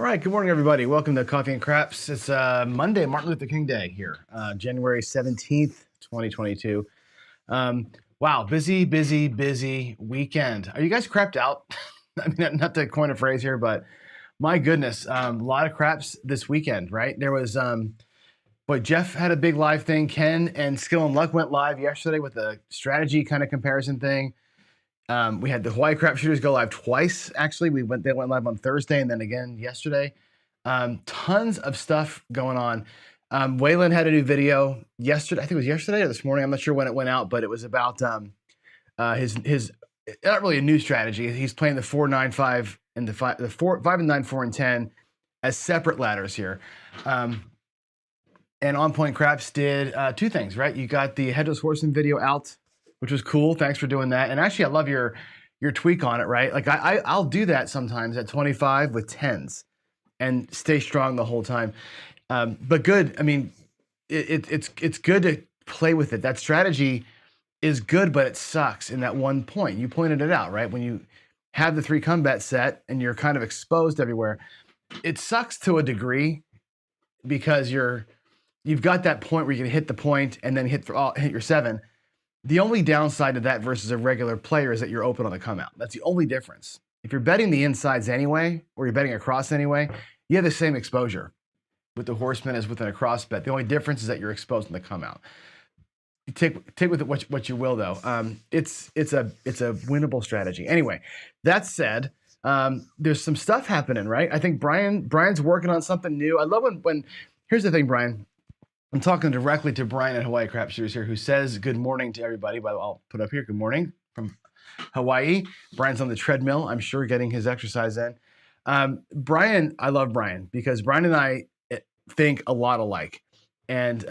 right, good morning, everybody. Welcome to Coffee and Craps. It's Monday, Martin Luther King Day here, January 17th, 2022. Wow, busy weekend. Are you guys crapped out? I mean, not to coin a phrase here, but my goodness, a lot of craps this weekend, right? There was, Jeff had a big live thing. Ken and Skill and Luck went live yesterday with a strategy kind of comparison thing. We had the Hawaii Crap Shooters go live twice. Actually, they went live on Thursday and then again yesterday. Tons of stuff going on. Waylon had a new video yesterday. I think it was yesterday or this morning. I'm not sure when it went out, but it was about his not really a new strategy. He's playing the 4-9-5 and the 5 and 9, 4 and 10 as separate ladders here. And On Point Craps did two things, right? You got the Headless Horseman video out, which was cool. Thanks for doing that. And actually, I love your tweak on it, right? Like I'll do that sometimes at 25 with 10s and stay strong the whole time. But good. I mean, it's good to play with it. That strategy is good, but it sucks in that one point. You pointed it out, right? When you have the 3 combat set and you're kind of exposed everywhere, it sucks to a degree because you've got that point where you can hit the point and then hit your 7. The only downside to that versus a regular player is that you're open on the come out. That's the only difference. If you're betting the insides anyway, or you're betting across anyway, you have the same exposure with the horseman as with an across bet. The only difference is that you're exposed on the come out. You take with it what you will, though. It's a winnable strategy. Anyway, that said, there's some stuff happening, right? I think Brian's working on something new. I love when here's the thing, Brian. I'm talking directly to Brian at Hawaii Crap Shooters here, who says good morning to everybody. By the way, I'll put up here, good morning from Hawaii. Brian's on the treadmill, I'm sure, getting his exercise in. Brian, I love Brian because Brian and I think a lot alike. And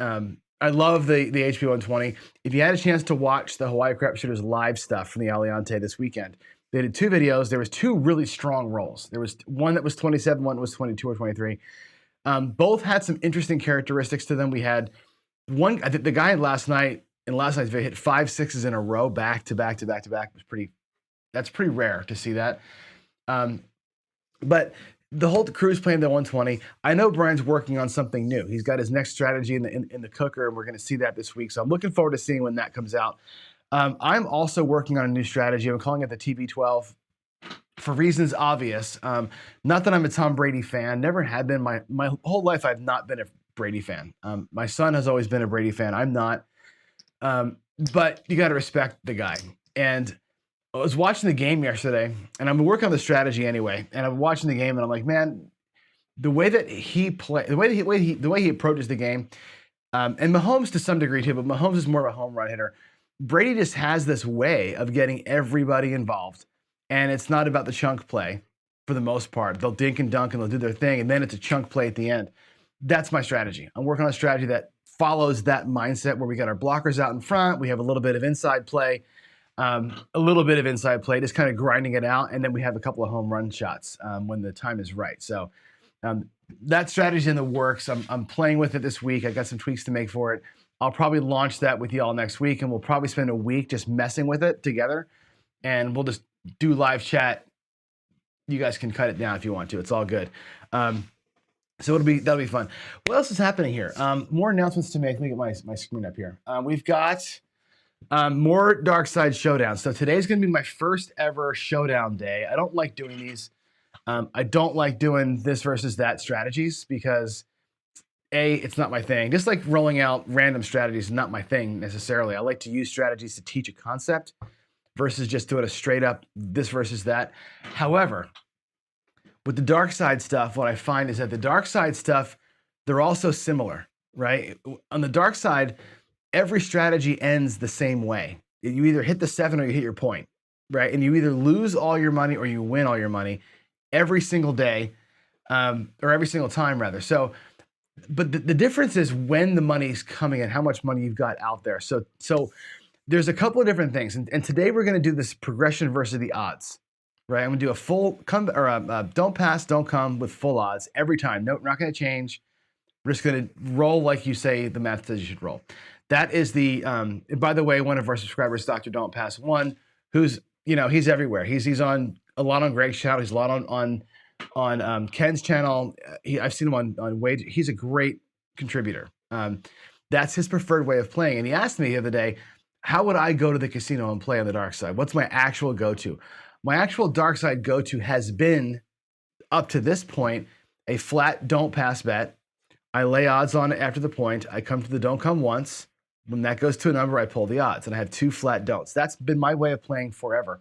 I love the HP 120. If you had a chance to watch the Hawaii Crap Shooters live stuff from the Aliante this weekend, they did 2 videos. There was 2 really strong rolls. There was one that was 27, one was 22 or 23. Both had some interesting characteristics to them. We had one, I think the guy last night, in last night's video, hit 5 6s in a row, back to back to back to back. That's pretty rare to see that. But the whole crew's playing the 120. I know Brian's working on something new. He's got his next strategy in the cooker, and we're going to see that this week. So I'm looking forward to seeing when that comes out. I'm also working on a new strategy. I'm calling it the TB12. For reasons obvious, not that I'm a Tom Brady fan, never had been. My whole life I've not been a Brady fan. My son has always been a Brady fan. I'm not. But you got to respect the guy. And I was watching the game yesterday, and I'm working on the strategy anyway. And I'm watching the game, and I'm like, man, the way that he plays, the way he approaches the game, and Mahomes to some degree too, but Mahomes is more of a home run hitter. Brady just has this way of getting everybody involved. And it's not about the chunk play for the most part. They'll dink and dunk and they'll do their thing, and then it's a chunk play at the end. That's my strategy. I'm working on a strategy that follows that mindset where we got our blockers out in front. We have a little bit of inside play, just kind of grinding it out. And then we have a couple of home run shots when the time is right. So that strategy's in the works. I'm playing with it this week. I got some tweaks to make for it. I'll probably launch that with you all next week, and we'll probably spend a week just messing with it together. And we'll just do live chat. You guys can cut it down if you want to. It's all good. So that'll be fun. What else is happening here? More announcements to make. Let me get my screen up here. We've got more Dark Side Showdown. So today's going to be my first ever Showdown day. I don't like doing these. I don't like doing this versus that strategies because it's not my thing. Just like rolling out random strategies is not my thing necessarily. I like to use strategies to teach a concept versus just doing a straight up this versus that. However, with the dark side stuff, what I find is that the dark side stuff, they're also similar, right? On the dark side, every strategy ends the same way. You either hit the 7 or you hit your point, right? And you either lose all your money or you win all your money every single day, or every single time rather. So, but the difference is when the money's coming in, how much money you've got out there. So there's a couple of different things, and today we're going to do this progression versus the odds, right? I'm going to do a full come or a don't pass, don't come with full odds every time. No, not going to change. We're just going to roll like you say the math says you should roll. That is the. By the way, one of our subscribers, Dr. Don't Pass One, who's he's everywhere. He's on a lot on Greg's channel. He's a lot on Ken's channel. I've seen him on Wage. He's a great contributor. That's his preferred way of playing. And he asked me the other day, how would I go to the casino and play on the dark side? What's my actual go-to? My actual dark side go-to has been, up to this point, a flat don't pass bet. I lay odds on it after the point. I come to the don't come once. When that goes to a number, I pull the odds. And I have 2 flat don'ts. That's been my way of playing forever.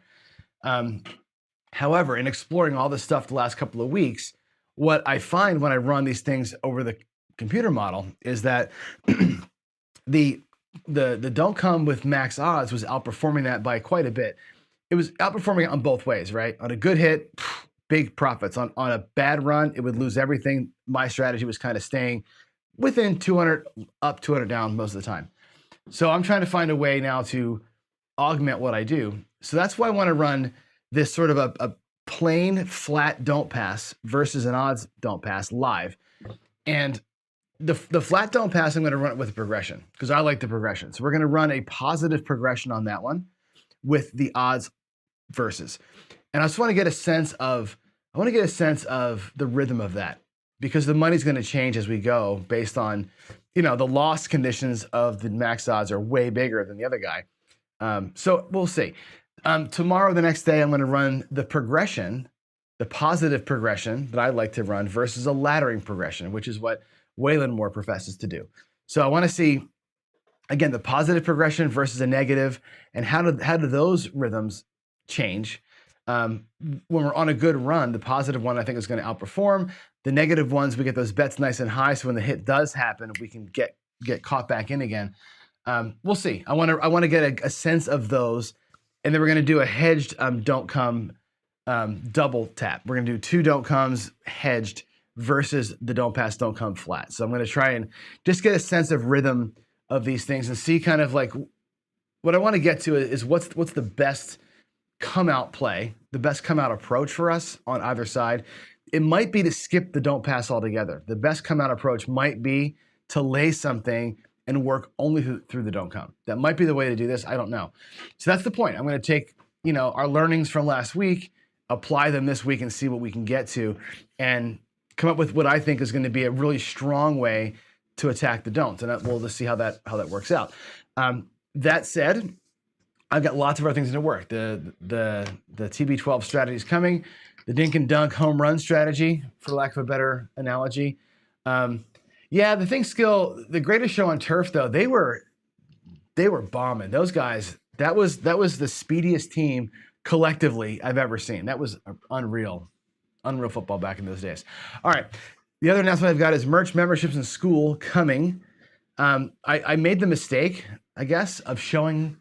However, in exploring all this stuff the last couple of weeks, what I find when I run these things over the computer model is that the don't come with max odds was outperforming that by quite a bit. It was outperforming it on both ways, right? On a good hit, big profits. On a bad run, it would lose everything. My strategy was kind of staying within 200 up, 200 down most of the time. So I'm trying to find a way now to augment what I do. So that's why I want to run this sort of a plain flat don't pass versus an odds don't pass live. And the flat don't pass, I'm going to run it with a progression because I like the progression. So we're going to run a positive progression on that one with the odds versus. And I just want to get a sense of, the rhythm of that, because the money's going to change as we go based on, the loss conditions of the max odds are way bigger than the other guy. So we'll see. Tomorrow, the next day, I'm going to run the progression, the positive progression that I like to run versus a laddering progression, which is what Waylon Moore professes to do. So I want to see, again, the positive progression versus a negative, and how do those rhythms change? When we're on a good run, the positive one I think is going to outperform. The negative ones, we get those bets nice and high, so when the hit does happen, we can get caught back in again. We'll see. I want to get a sense of those, and then we're going to do a hedged don't come double tap. We're going to do 2 don't comes hedged versus the don't pass, don't come flat. So I'm going to try and just get a sense of rhythm of these things and see kind of like what I want to get to is what's the best come out play, the best come out approach for us on either side. It might be to skip the don't pass altogether. The best come out approach might be to lay something and work only through the don't come. That might be the way to do this. I don't know. So that's the point. I'm going to take, our learnings from last week, apply them this week and see what we can get to, and come up with what I think is going to be a really strong way to attack the don'ts. And we'll just see how that works out. That said, I've got lots of other things in the work. The TB12 strategy is coming. The dink and dunk home run strategy, for lack of a better analogy. The thing skill, the greatest show on turf though, they were bombing. Those guys, that was the speediest team collectively I've ever seen. That was unreal football back in those days. All right. The other announcement I've got is merch memberships in school coming. I made the mistake, I guess, of showing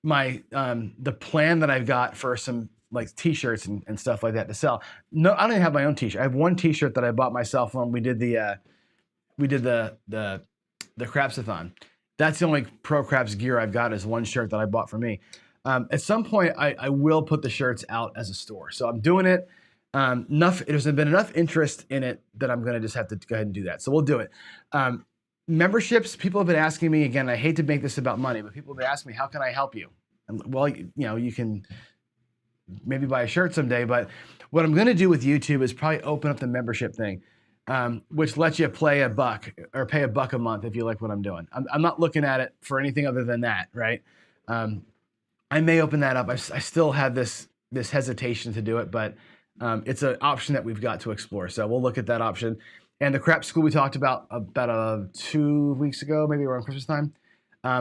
my the plan that I've got for some like t-shirts and stuff like that to sell. No, I don't even have my own t-shirt. I have one t-shirt that I bought myself when we did the Crapsathon. That's the only Pro Craps gear I've got, is one shirt that I bought for me. At some point, I will put the shirts out as a store. So I'm doing it. There's been enough interest in it that I'm going to just have to go ahead and do that. So we'll do it. Memberships, people have been asking me, again, I hate to make this about money, but people have been asking me, how can I help you? And, well, you can maybe buy a shirt someday, but what I'm going to do with YouTube is probably open up the membership thing, which lets you pay $1 or pay $1 a month if you like what I'm doing. I'm not looking at it for anything other than that, right? I may open that up. I still have this hesitation to do it, but it's an option that we've got to explore. So we'll look at that option. And the crap school we talked about 2 weeks ago, maybe around Christmas time,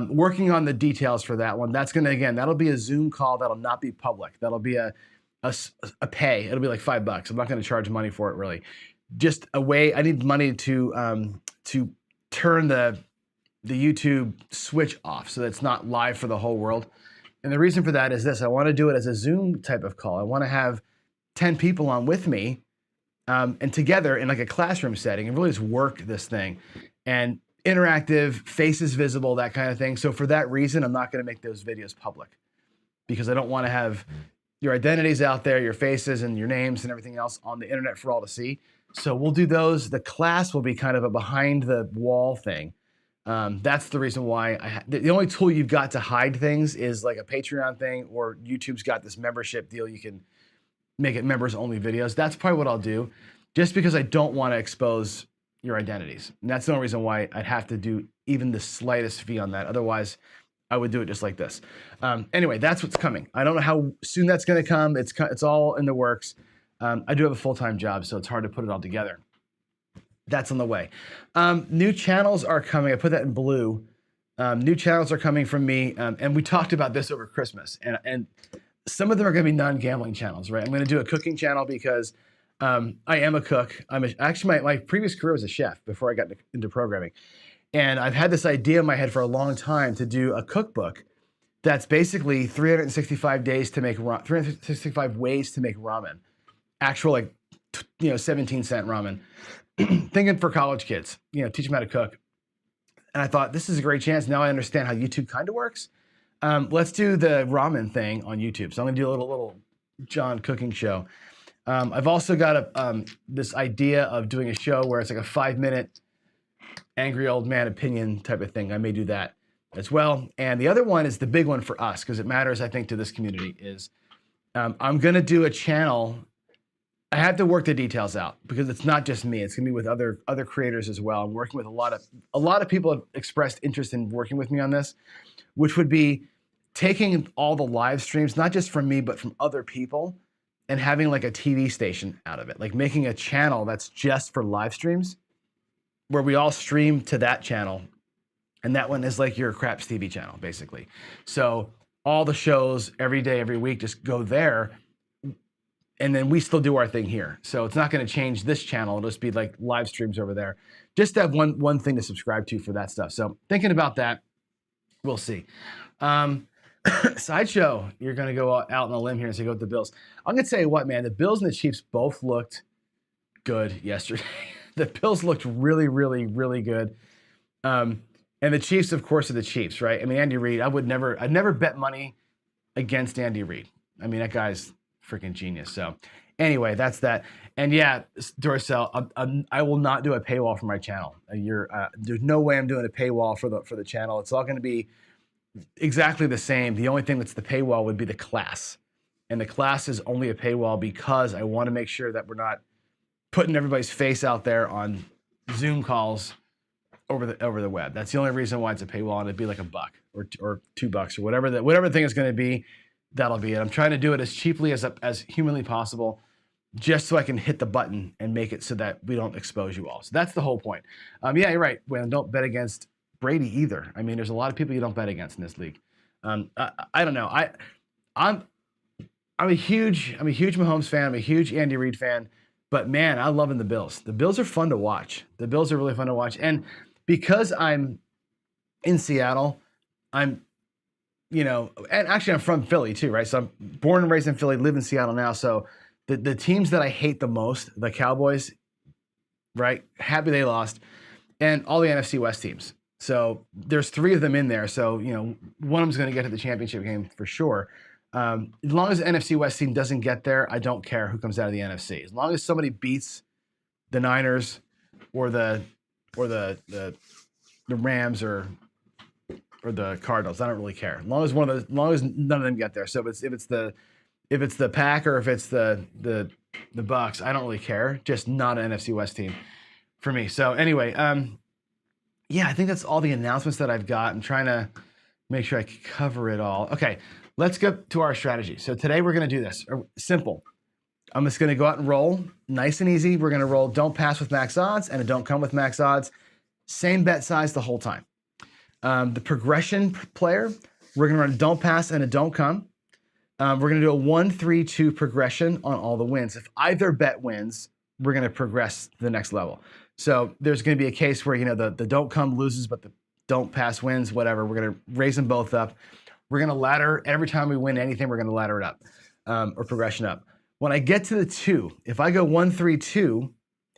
working on the details for that one. That's that'll be a Zoom call. That'll not be public. That'll be a pay. It'll be like $5. I'm not going to charge money for it really. Just a way. I need money to turn the YouTube switch off so that it's not live for the whole world. And the reason for that is this: I want to do it as a Zoom type of call. I want to have 10 people on with me and together in like a classroom setting and really just work this thing, and interactive, faces visible, that kind of thing. So for that reason, I'm not going to make those videos public, because I don't want to have your identities out there, your faces and your names and everything else on the internet for all to see. So we'll do those. The class will be kind of a behind the wall thing. That's the reason why the only tool you've got to hide things is like a Patreon thing, or YouTube's got this membership deal. You can make it members only videos. That's probably what I'll do, just because I don't want to expose your identities. And that's the only reason why I'd have to do even the slightest fee on that. Otherwise, I would do it just like this. Anyway, that's what's coming. I don't know how soon that's going to come. It's all in the works. I do have a full-time job, so it's hard to put it all together. That's on the way. New channels are coming. I put that in blue. New channels are coming from me, and we talked about this over Christmas. And some of them are going to be non-gambling channels, right? I'm going to do a cooking channel because I am a cook. Actually, my previous career was a chef before I got into programming. And I've had this idea in my head for a long time to do a cookbook that's basically 365 days to make 365 ways to make ramen. Actual 17-cent ramen. Thinking for college kids, teach them how to cook. And I thought, this is a great chance. Now I understand how YouTube kind of works. Let's do the ramen thing on YouTube. So I'm gonna do a little John cooking show. I've also got this idea of doing a show where it's like a 5-minute angry old man opinion type of thing. I may do that as well. And the other one is the big one for us, because it matters, I think, to this community, is I'm gonna do a channel. I have to work the details out because it's not just me. It's gonna be with other creators as well. I'm working with a lot of people have expressed interest in working with me on this, which would be taking all the live streams, not just from me, but from other people, and having like a TV station out of it, like making a channel that's just for live streams, where we all stream to that channel, and that one is like your Craps TV channel, basically. So all the shows every day, every week, just go there. And then we still do our thing here. So it's not going to change this channel. It'll just be like live streams over there. Just to have one thing to subscribe to for that stuff. So thinking about that, we'll see. Sideshow, you're going to go out on a limb here and say go with the Bills. I'm going to tell you what, man, the Bills and the Chiefs both looked good yesterday. The Bills looked really, really, really good. And the Chiefs, of course, are the Chiefs, right? I mean, Andy Reid, I'd never bet money against Andy Reid. I mean, that guy's freaking genius. So anyway, that's that. And yeah, Duracell, I will not do a paywall for my channel. There's no way I'm doing a paywall for the channel. It's all going to be exactly the same. The only thing that's the paywall would be the class. And the class is only a paywall because I want to make sure that we're not putting everybody's face out there on Zoom calls over the web. That's the only reason why it's a paywall, and it'd be like $1 or $2 or whatever the thing is going to be. That'll be it. I'm trying to do it as cheaply as humanly possible, just so I can hit the button and make it so that we don't expose you all. So that's the whole point. Yeah, you're right. Well, don't bet against Brady either. I mean, there's a lot of people you don't bet against in this league. I don't know. I'm a huge Mahomes fan. I'm a huge Andy Reid fan. But man, I'm loving the Bills. The Bills are fun to watch. The Bills are really fun to watch. And because I'm in Seattle, and actually I'm from Philly too, right? So I'm born and raised in Philly, live in Seattle now. So the teams that I hate the most, the Cowboys, right? Happy they lost. And all the NFC West teams. So there's 3 of them in there. So, one of them's going to get to the championship game for sure. As long as the NFC West team doesn't get there, I don't care who comes out of the NFC. As long as somebody beats the Niners or the Rams or the Cardinals, I don't really care. As long as none of them get there. So if it's the Pack or if it's the Bucks, I don't really care. Just not an NFC West team for me. So anyway, yeah, I think that's all the announcements that I've got. I'm trying to make sure I can cover it all. Okay, let's get to our strategy. So today we're going to do this. Simple. I'm just going to go out and roll. Nice and easy. We're going to roll don't pass with max odds and a don't come with max odds. Same bet size the whole time. The progression player, we're going to run a don't pass and a don't come. We're going to do a 1-3-2 progression on all the wins. If either bet wins, we're going to progress to the next level. So there's going to be a case where, the don't come loses, but the don't pass wins, whatever. We're going to raise them both up. We're going to ladder. Every time we win anything, we're going to ladder it up or progression up. When I get to the 2, if I go 1-3-2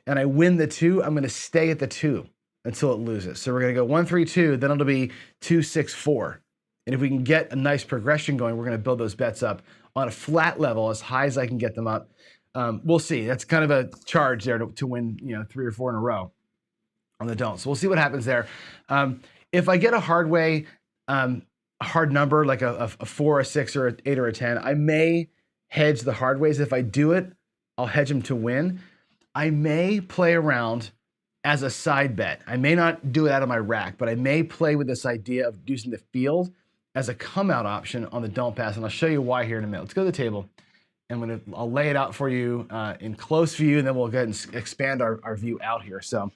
and I win the 2, I'm going to stay at the 2 until it loses. So we're going to go 1-3-2, then it'll be 2-6-4. And if we can get a nice progression going, we're going to build those bets up on a flat level as high as I can get them up. We'll see. That's kind of a charge there to win, 3 or 4 in a row on the don't. So we'll see what happens there. If I get a hard way, a hard number like a 4, a 6, or an 8, or a 10, I may hedge the hard ways. If I do it, I'll hedge them to win. I may play around as a side bet. I may not do it out of my rack, but I may play with this idea of using the field as a come out option on the don't pass. And I'll show you why here in a minute. Let's go to the table. And I'll lay it out for you in close view, and then we'll go ahead and expand our view out here. So,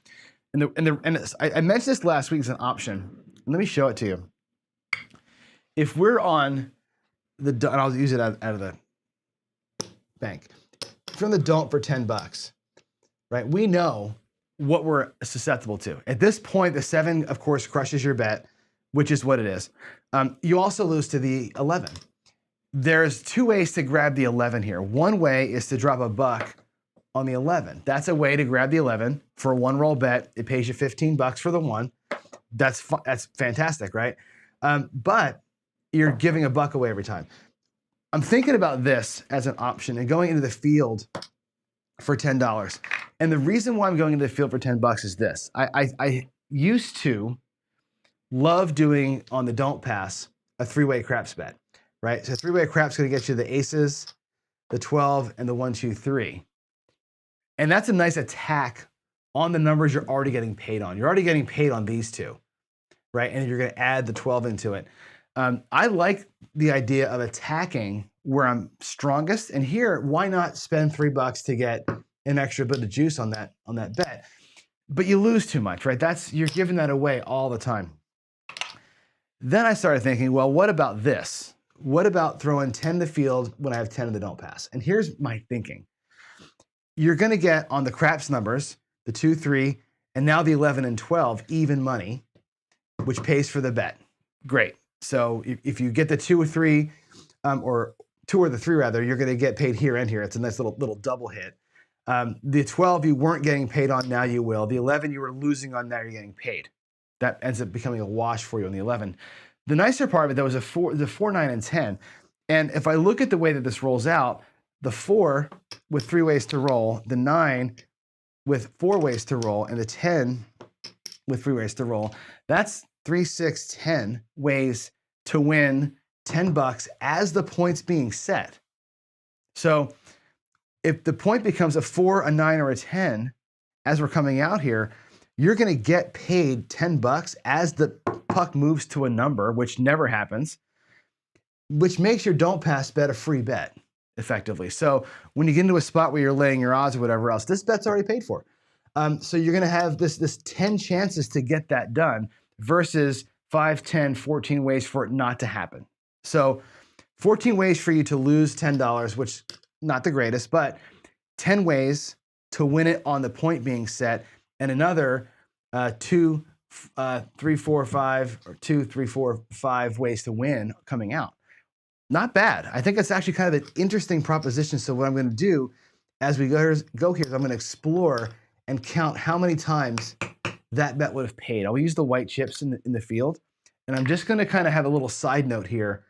I mentioned this last week as an option. Let me show it to you. If we're on the, and I'll use it out of the bank. If you're on the don't for 10 bucks, right? We know what we're susceptible to. At this point, the 7, of course, crushes your bet, which is what it is. You also lose to the 11. There's 2 ways to grab the 11 here. One way is to drop a buck on the 11. That's a way to grab the 11 for a 1 roll bet. It pays you 15 bucks for the 1. That's fantastic, right? But you're giving a buck away every time. I'm thinking about this as an option and going into the field for $10. And the reason why I'm going into the field for 10 bucks is this. I used to love doing on the don't pass a 3-way craps bet. Right, so 3-way crap's going to get you the aces, the 12, and the 1, 2, 3. And that's a nice attack on the numbers you're already getting paid on. You're already getting paid on these 2, right? And you're going to add the 12 into it. I like the idea of attacking where I'm strongest. And here, why not spend $3 to get an extra bit of juice on that bet? But you lose too much, right? You're giving that away all the time. Then I started thinking, well, what about this? What about throwing 10 to the field when I have 10 in the don't pass? And here's my thinking. You're going to get on the craps numbers, the 2, 3, and now the 11 and 12, even money, which pays for the bet. Great. So if you get the 2 or 3, or 2 or the 3 rather, you're going to get paid here and here. It's a nice little double hit. The 12 you weren't getting paid on, now you will. The 11 you were losing on, now you're getting paid. That ends up becoming a wash for you on the 11. The nicer part of it, though, is the 4, 9, and 10. And if I look at the way that this rolls out, the 4 with 3 ways to roll, the 9 with 4 ways to roll, and the 10 with 3 ways to roll, that's 3, 6, 10 ways to win 10 bucks as the point's being set. So if the point becomes a 4, a 9, or a 10, as we're coming out here, you're going to get paid 10 bucks as the puck moves to a number, which never happens, which makes your don't pass bet a free bet, effectively. So when you get into a spot where you're laying your odds or whatever else, this bet's already paid for. So you're going to have this 10 chances to get that done versus 5, 10, 14 ways for it not to happen. So 14 ways for you to lose $10, which not the greatest, but 10 ways to win it on the point being set, and another 2, 3, 4, 5, or 2, 3, 4, 5 ways to win coming out. Not bad. I think it's actually kind of an interesting proposition. So what I'm going to do as we go here is I'm going to explore and count how many times that bet would have paid. I'll use the white chips in the field, and I'm just going to kind of have a little side note here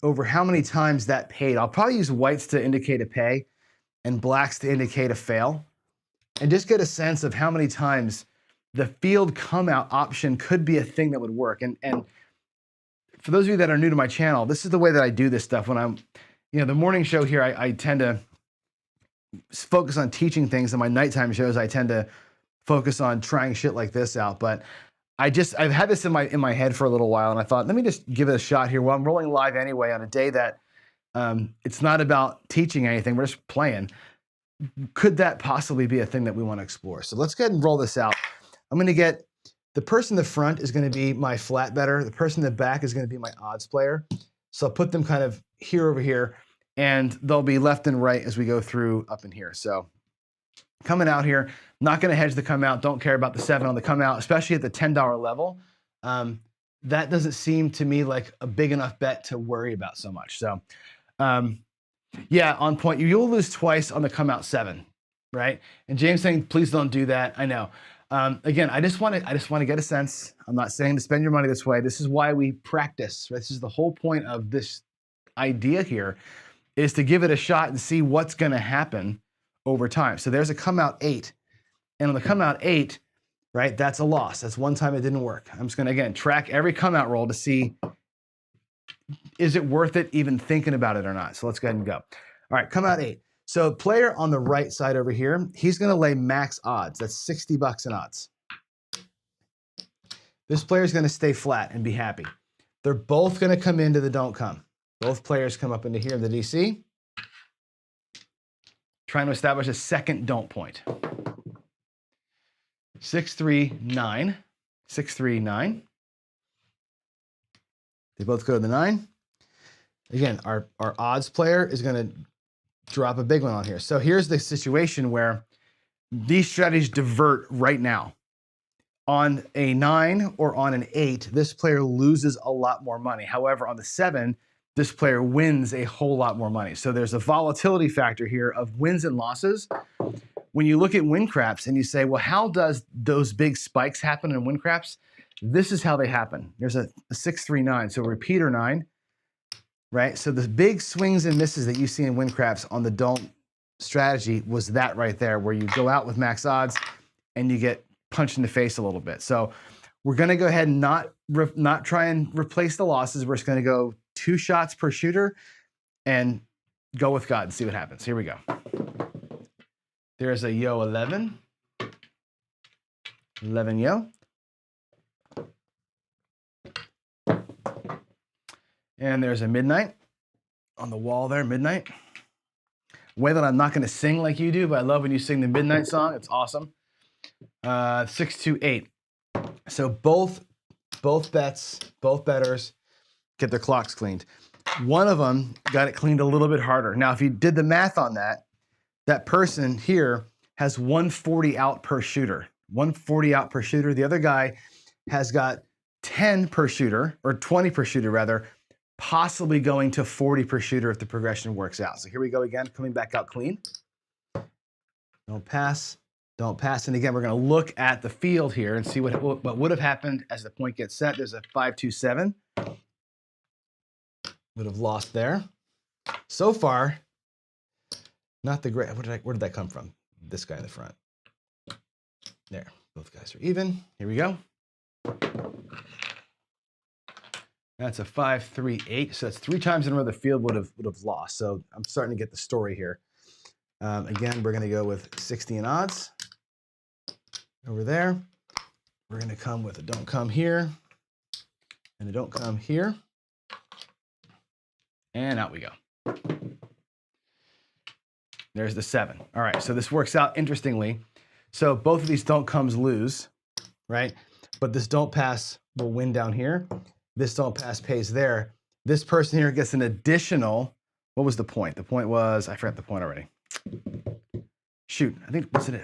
over how many times that paid. I'll probably use whites to indicate a pay and blacks to indicate a fail, and just get a sense of how many times the field come out option could be a thing that would work. And for those of you that are new to my channel, this is the way that I do this stuff. When I'm, the morning show here, I tend to focus on teaching things, and my nighttime shows, I tend to focus on trying shit like this out. But I've had this in my head for a little while, and I thought, let me just give it a shot here. Well, I'm rolling live anyway on a day that it's not about teaching anything. We're just playing. Could that possibly be a thing that we want to explore? So let's go ahead and roll this out. I'm going to get the person in the front is going to be my flat better. The person in the back is going to be my odds player. So I'll put them kind of here over here, and they'll be left and right as we go through up in here. So coming out here, not going to hedge the come out. Don't care about the 7 on the come out, especially at the $10 level. That doesn't seem to me like a big enough bet to worry about so much. So yeah, on point. You'll lose twice on the come out 7, right? And James saying, please don't do that. I know. Again, I just want to get a sense. I'm not saying to spend your money this way. This is why we practice, right? This is the whole point of this idea here, is to give it a shot and see what's going to happen over time. So there's a come out 8, and on the come out 8, right, that's a loss. That's one time it didn't work. I'm just going to, again, track every come out roll to see, is it worth it even thinking about it or not? So let's go ahead and go. All All right, come out 8. So player on the right side over here, he's going to lay max odds. That's $60 in odds. This player is going to stay flat and be happy. They're both going to come into the don't come. Both players come up into here in the DC, trying to establish a second don't point. 6-3-9. 6-3-9. They both go to the 9. Again, our odds player is going to drop a big one on here. So here's the situation where these strategies divert right now. On a 9 or on an 8, this player loses a lot more money. However, on the 7, this player wins a whole lot more money. So there's a volatility factor here of wins and losses. When you look at win craps and you say, well, how does those big spikes happen in win craps? This is how they happen. There's a 6-3-9, so repeater 9, right? So the big swings and misses that you see in win craps on the don't strategy was that right there, where you go out with max odds and you get punched in the face a little bit. So we're going to go ahead and not try and replace the losses. We're just going to go 2 shots per shooter and go with God and see what happens. Here we go. There's a yo 11. 11 yo. And there's a midnight on the wall there, midnight. Way that I'm not going to sing like you do, but I love when you sing the midnight song. It's awesome. 6-2-8. So both bettors get their clocks cleaned. One of them got it cleaned a little bit harder. Now, if you did the math on that, that person here has 140 out per shooter. 140 out per shooter. The other guy has got 10 per shooter, or 20 per shooter rather, possibly going to 40 per shooter if the progression works out. So here we go again, coming back out clean. Don't pass. Don't pass. And again, we're going to look at the field here and see what would have happened as the point gets set. There's a 5-2-7. Would have lost there. So far, not the great. Where did that come from? This guy in the front. There. Both guys are even. Here we go. That's a 5-3-8. So that's 3 times in a row the field would have lost. So I'm starting to get the story here. Again, we're going to go with 60 in odds. Over there, we're going to come with a don't come here, and a don't come here, and out we go. There's the 7. All right, so this works out interestingly. So both of these don't comes lose, right? But this don't pass will win down here. This don't pass pays there. This person here gets an additional, what was the point? The point was, I forgot the point already. Shoot, I think, what's it?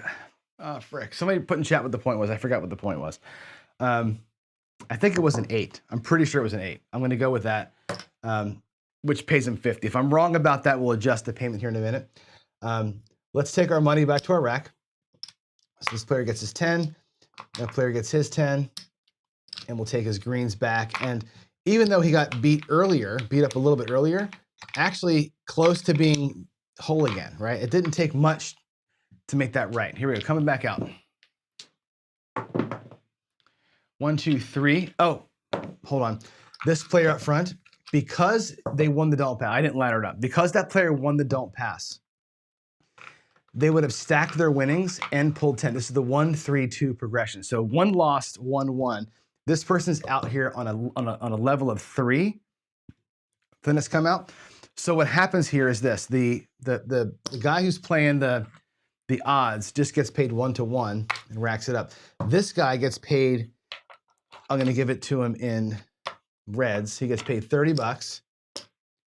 Oh, frick. Somebody put in chat what the point was. I forgot what the point was. I think it was an 8. I'm pretty sure it was an 8. I'm going to go with that, which pays him 50. If I'm wrong about that, we'll adjust the payment here in a minute. Let's take our money back to our rack. So this player gets his 10. That player gets his 10. And we'll take his greens back. And even though he got beat up a little bit earlier, actually close to being whole again, right? It didn't take much to make that right. Here we go, coming back out. 1, 2, 3. Oh, hold on. This player up front, because they won the don't pass, I didn't ladder it up. Because that player won the don't pass, they would have stacked their winnings and pulled 10. This is the 1-3-2 progression. So 1 lost, 1 won. This person's out here on a level of 3. Then it's come out. So what happens here is this: the guy who's playing the odds just gets paid 1-to-1 and racks it up. This guy gets paid, I'm going to give it to him in reds. He gets paid $30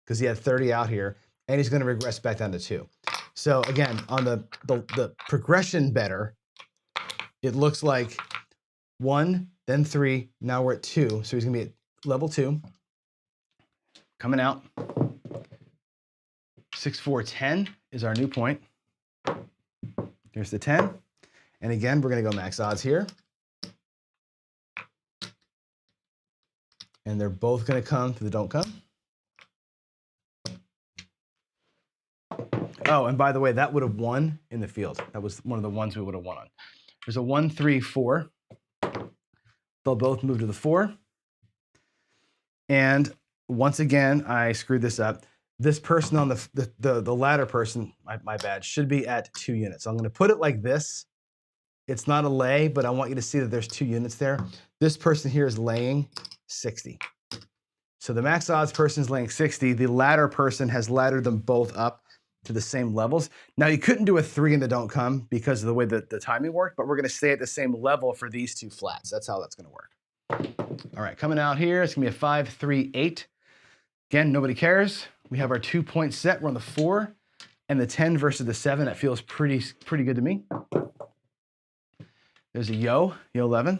because he had 30 out here, and he's going to regress back down to 2. So again, on the progression better, it looks like 1, then 3, now we're at 2. So he's going to be at level 2. Coming out. 6-4-10 is our new point. Here's the 10. And again, we're going to go max odds here. And they're both going to come to the don't come. Oh, and by the way, that would have won in the field. That was one of the ones we would have won on. There's a 1-3-4. They'll both move to the 4. And once again, I screwed this up. this person on the ladder person, my bad, should be at 2 units. So I'm going to put it like this. It's not a lay, but I want you to see that there's 2 units there. This person here is laying 60. So the max odds person is laying 60. The ladder person has laddered them both up to the same levels. Now you couldn't do a 3 in the don't come because of the way that the timing worked, but we're going to stay at the same level for these 2 flats. That's how that's going to work. All right, coming out here, it's going to be a 5, 3, 8. Again, nobody cares. We have our 2-point set. We're on the 4 and the 10 versus the 7. That feels pretty good to me. There's a yo 11.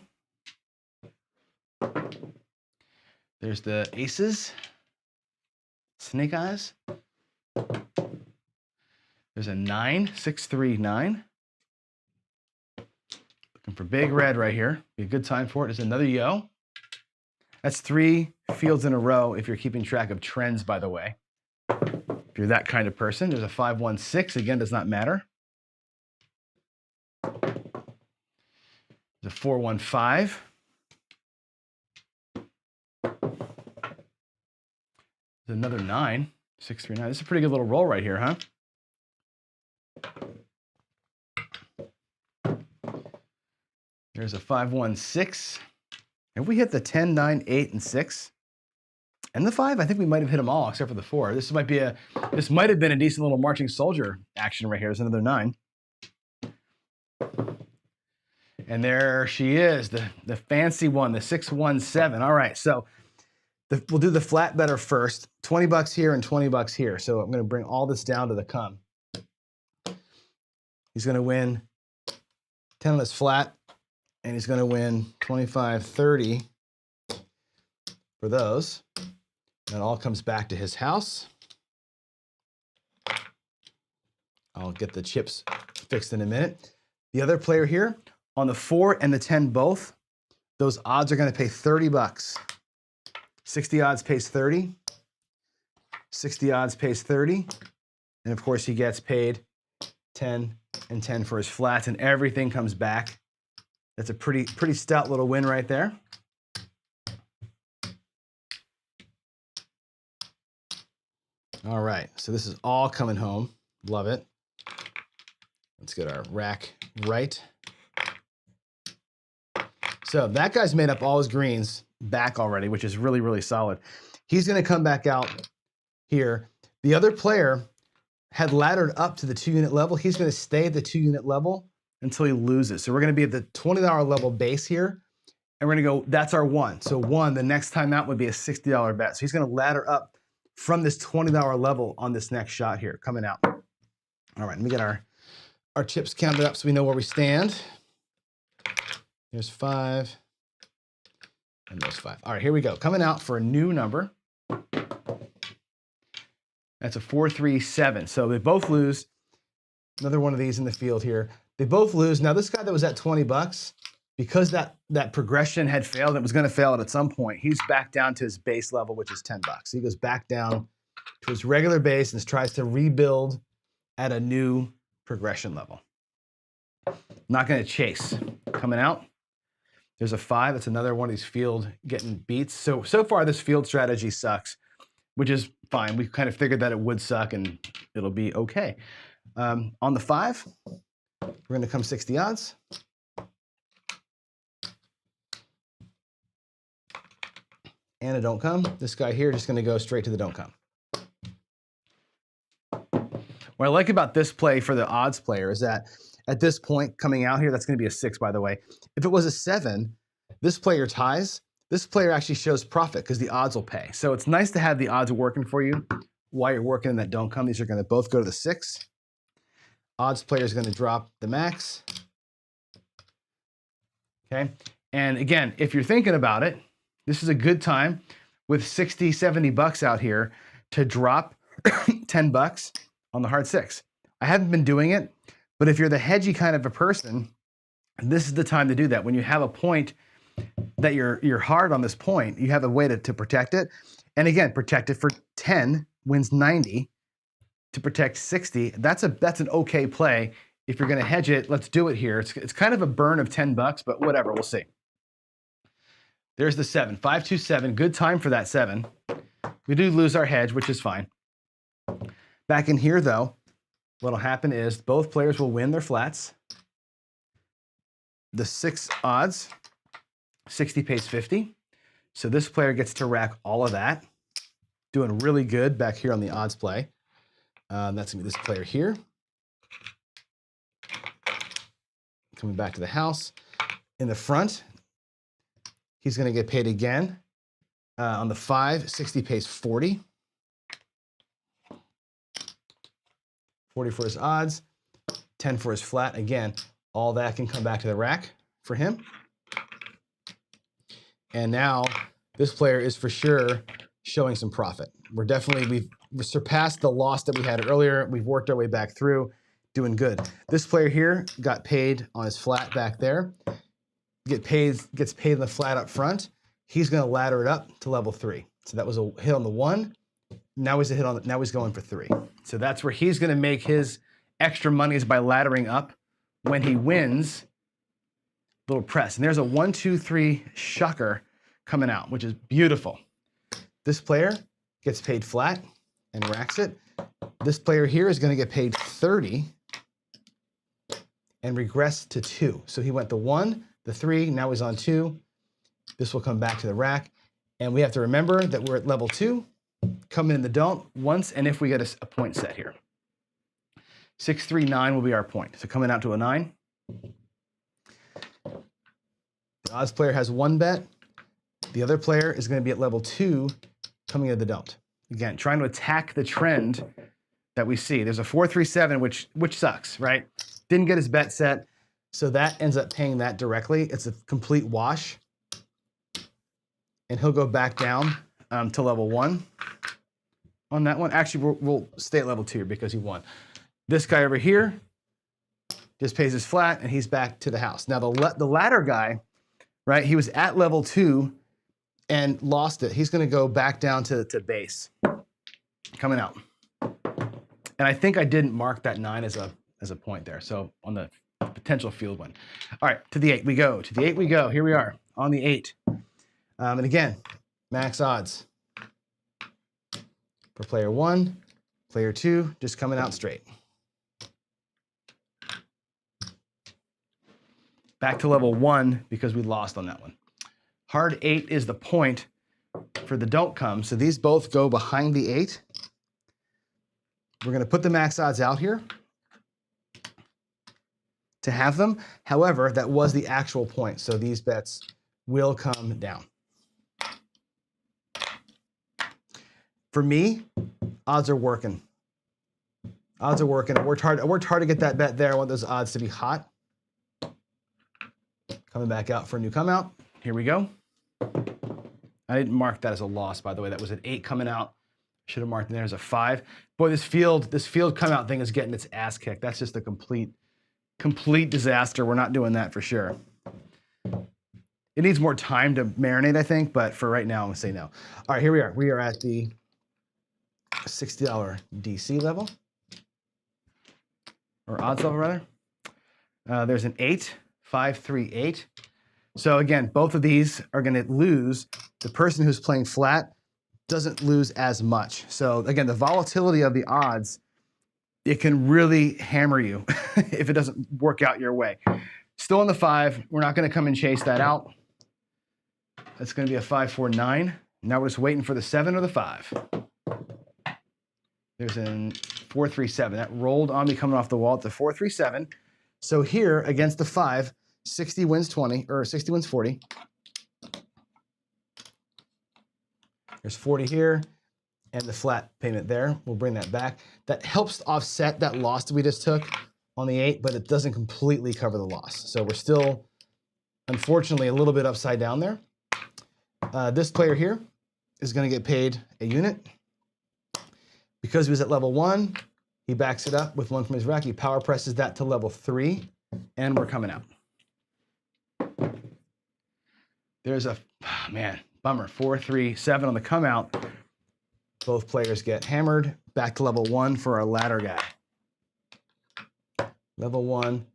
There's the aces, snake eyes. There's a 9, 6, 3, 9. Looking for big red right here. Be a good time for it. There's another yo. That's 3 fields in a row if you're keeping track of trends, by the way. If you're that kind of person, there's a 5, 1, 6. Again, does not matter. There's a 4, 1, 5. There's another 9, 6, 3, 9. This is a pretty good little roll right here, huh? There's a 5, 1, 6. If we hit the 10, 9, 8, and 6, and the 5, I think we might have hit them all except for the 4. This might have been a decent little marching soldier action right here. There's another 9. And there she is, the fancy one, the 6, 1, 7. All right, so we'll do the flat better first. $20 here and $20 here. So I'm going to bring all this down to the come. He's going to win 10 on this flat, and he's going to win 25, 30 for those. And it all comes back to his house. I'll get the chips fixed in a minute. The other player here, on the 4 and the 10 both, those odds are going to pay $30. 60 odds pays 30. 60 odds pays 30. And of course, he gets paid 10 and 10 for his flats, and everything comes back. That's a pretty stout little win right there. All right, so this is all coming home. Love it. Let's get our rack right. So that guy's made up all his greens back already, which is really solid. He's going to come back out here. The other player had laddered up to the 2-unit level. He's going to stay at the 2-unit level until he loses. So we're going to be at the $20 level base here, and we're going to go, that's our 1. So 1, the next time out would be a $60 bet. So he's going to ladder up from this $20 level on this next shot here, coming out. All right, let me get our chips counted up so we know where we stand. Here's 5, and there's 5. All right, here we go. Coming out for a new number. That's a 4, 3, 7. So they both lose. Another one of these in the field here. They both lose. Now this guy that was at $20, because that progression had failed, it was going to fail at some point, he's back down to his base level, which is $10. So he goes back down to his regular base and tries to rebuild at a new progression level. Not going to chase. Coming out, there's a 5. That's another one of these field getting beats. So far this field strategy sucks, which is fine. We kind of figured that it would suck and it'll be okay. On the 5, we're going to come 60 odds. And a don't come. This guy here is just going to go straight to the don't come. What I like about this play for the odds player is that at this point coming out here, that's going to be a 6, by the way. If it was a 7, this player ties. This player actually shows profit because the odds will pay. So it's nice to have the odds working for you while you're working in that don't come. These are going to both go to the 6. Odds player is going to drop the max. Okay. And again, if you're thinking about it, this is a good time with 60, 70 bucks out here to drop 10 bucks on the hard 6. I haven't been doing it, but if you're the hedgy kind of a person, this is the time to do that. When you have a point that you're hard on this point, you have a way to protect it. And again, protect it for 10, wins 90. To protect 60, that's an okay play. If you're going to hedge it, let's do it here. It's kind of a burn of 10 bucks, but whatever, we'll see. There's the 7, 5, 2, 7. Good time for that 7. We do lose our hedge, which is fine. Back in here, though, what'll happen is both players will win their flats. The 6 odds, 60 pays 50. So this player gets to rack all of that. Doing really good back here on the odds play. That's gonna be this player here. Coming back to the house. In the front, he's gonna get paid again. On the 5, 60 pays 40. 40 for his odds, 10 for his flat. Again, all that can come back to the rack for him. And now this player is for sure showing some profit. We've surpassed the loss that we had earlier. We've worked our way back through, doing good. This player here got paid on his flat back there. Gets paid on the flat up front. He's gonna ladder it up to level 3. So that was a hit on the 1. Now he's going for 3. So that's where he's gonna make his extra money, is by laddering up. When he wins, little press. And there's a 1, 2, 3 shucker coming out, which is beautiful. This player gets paid flat and racks it. This player here is gonna get paid 30 and regress to 2. So he went the 1, the 3, now he's on 2. This will come back to the rack. And we have to remember that we're at level 2. Coming in the don't once, and if we get a point set here. 6, 3, 9 will be our point. So coming out to a 9. The odds player has 1 bet. The other player is going to be at level 2, coming into the don't. Again, trying to attack the trend that we see. There's a 4, 3, 7, which sucks, right? Didn't get his bet set, so that ends up paying that directly. It's a complete wash. And he'll go back down to level 1 on that one. Actually, we'll stay at level 2 because he won. This guy over here just pays his flat, and he's back to the house. Now, the ladder guy, right, he was at level 2 and lost it. He's going to go back down to base, coming out. And I think I didn't mark that 9 as a point there, so on the potential field win. All right, to the 8 we go. To the 8 we go. Here we are on the 8. And again, max odds for player 1, player 2, just coming out straight. Back to level 1 because we lost on that one. Hard 8 is the point for the don't come. So these both go behind the 8. We're going to put the max odds out here to have them. However, that was the actual point. So these bets will come down. For me, odds are working. Odds are working. I worked hard to get that bet there. I want those odds to be hot. Coming back out for a new come out. Here we go. I didn't mark that as a loss, by the way. That was an 8 coming out. Should have marked it there as a 5. Boy, this field come out thing is getting its ass kicked. That's just a complete disaster. We're not doing that for sure. It needs more time to marinate, I think, but for right now, I'm gonna say no. All right, here we are. We are at the $60 DC level, or odds level rather. There's an 8, 5, 3, 8. So again, both of these are gonna lose. The person who's playing flat doesn't lose as much. So again, the volatility of the odds, it can really hammer you if it doesn't work out your way. Still on the 5, we're not gonna come and chase that out. That's gonna be a 5, 4, 9. Now we're just waiting for the 7 or the 5. There's a 4, 3, 7. That rolled on me coming off the wall at the 4, 3, 7. So here against the 5, 60 wins 20, or 60 wins 40. There's 40 here, and the flat payment there. We'll bring that back. That helps offset that loss that we just took on the 8, but it doesn't completely cover the loss. So we're still, unfortunately, a little bit upside down there. This player here is going to get paid a unit. Because he was at level 1, he backs it up with 1 from his rack. He power presses that to level 3, and we're coming out. There's a, man, bummer, 4, 3, 7 on the come out. Both players get hammered. Back to level 1 for our ladder guy. Level 1,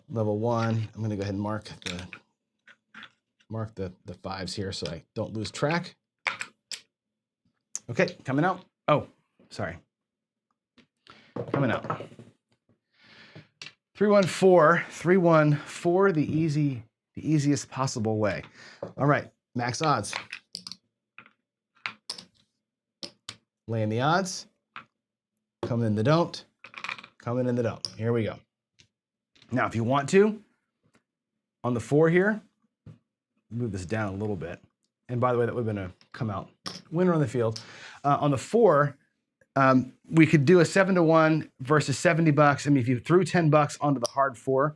level 1. I'm gonna go ahead and mark the 5s here so I don't lose track. Okay, coming out. Oh, sorry. Coming out. 314, 314, the easiest possible way. All right, max odds. Laying the odds. Coming in the don't. Coming in the don't. Here we go. Now, if you want to, on the 4 here, move this down a little bit. And by the way, that would have been a come out winner on the field. On the 4, we could do a 7-to-1 versus $70. I mean, if you threw $10 onto the hard 4,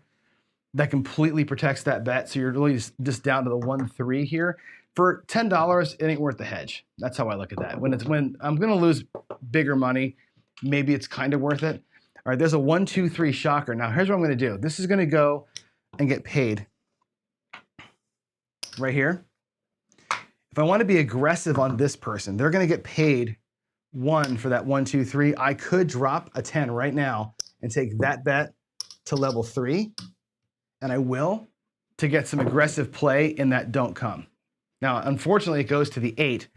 that completely protects that bet. So you're really just down to the 1-3 here. For $10, it ain't worth the hedge. That's how I look at that. When I'm going to lose bigger money, maybe it's kind of worth it. All right, there's a 1-2-3 shocker. Now, here's what I'm going to do. This is going to go and get paid right here. If I want to be aggressive on this person, they're going to get paid 1 for that 1-2-3. I could drop a 10 right now and take that bet to level 3, and I will, to get some aggressive play in that don't come. Now, unfortunately, it goes to the 8.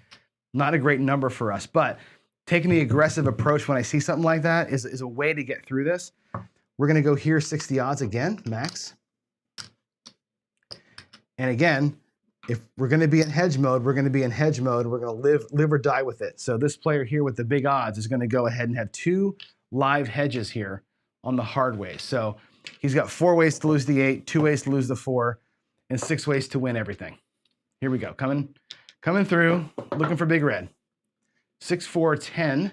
Not a great number for us, but taking the aggressive approach when I see something like that is a way to get through this. We're going to go here 60 odds again, max. And again, if we're going to be in hedge mode, we're going to be in hedge mode. We're going to live or die with it. So this player here with the big odds is going to go ahead and have 2 live hedges here on the hard way. So he's got 4 ways to lose the 8, 2 ways to lose the 4, and 6 ways to win everything. Here we go. Coming through, looking for big red. 6-4-10.